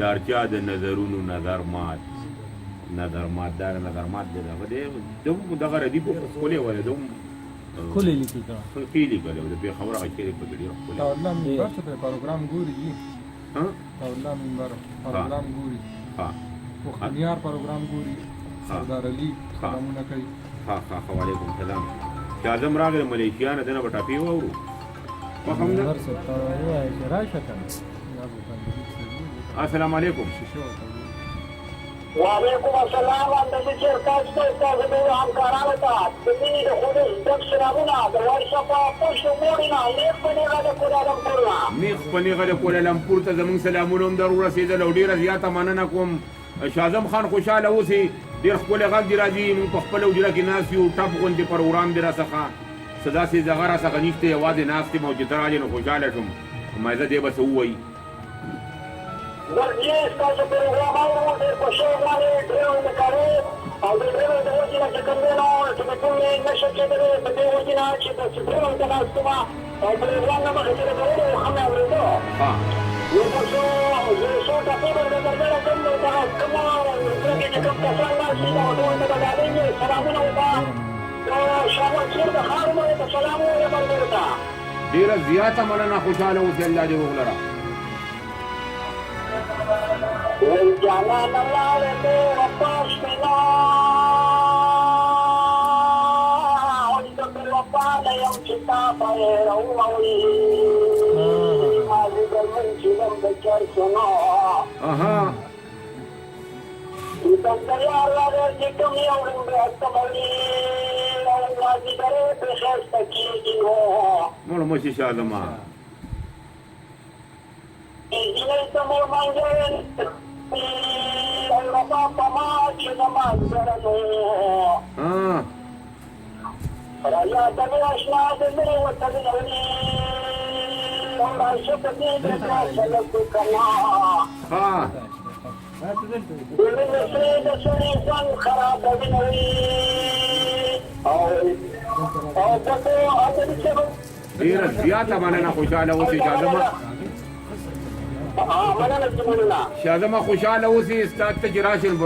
دارچا د نظرونو نظر مات دار نظر مات دی دغه دغه ردی په خولې ولې دوم خولې لیکي کا خېلی کړو د به خبره کې په ډیر خولې الله منبر ته پروګرام ګوري ها الله منبر پروګرام ګوري ها وختیار پروګرام ګوري سردار علي سلامونه کوي ها وعلیکم السلام چې اعظم راغله ملیشیا نه دنه بټاپی وورو په کوم نمبر 17 وای راشه کنه السلام علیکم وعلیکم السلام د دې چیرته تاسو د همکارانو ته د دې د خوده د سلامونه د ورشپ په شمول نه لیک په نیغه کولالمپور میخ په نیغه کولالمپور ته زمون سلامونه هم ضرور رسیدل او ډیره زیاته مننه کوم شاعظم خان خوشاله اوسئ ډیر خپل غږ دی راځي موږ په خپل وجره کې ناس یو ټاپ غونډې پروګرام دی را څخه صدا سي زغه را څخه نشته یوازې ناس ته موجوده راځي نو خوشاله شم مایزه دی بس وایي ورته تاسو پروګرام اورئ په شو باندې ډیرو نه کارو او د ډیرو د وجه چې کوم نه چې په ټول نشه چې د دې وجه نه چې په څیرو د تاسو ما او پروګرام نه مخکې راغلو هم اورېدو ها یو څو څو تاسو د درګه کوم دا کوم چې کوم تاسو نه شي دا ټول د باندې سلامونه وکړه او شاو چې د خارمو ته سلامونه ورته ډیره زیاته مننه خوشاله اوسئ الله دې وغلره جانان الله دې واپس پیدا او دې په لپاره یو چې تا په راوړی ما دې ګرځم چې نن د چار سنو اها دې ته الله دې کوم یو رنګ تملي او دې درې په خاصه کې مولو مشي شاعظم دې ته مو مانګل الله پاپا ما چې ما زرنو رایا د آشنا د مې وته نوې او راشه په دې د سلام کنا ها دې د سړي ځان خراب نوې او تاسو اته چې ډیره زیاته مننه خوشاله اوسئ شاعظم مننه شاعظم خوشاله اوسئ استاد ته چې راشل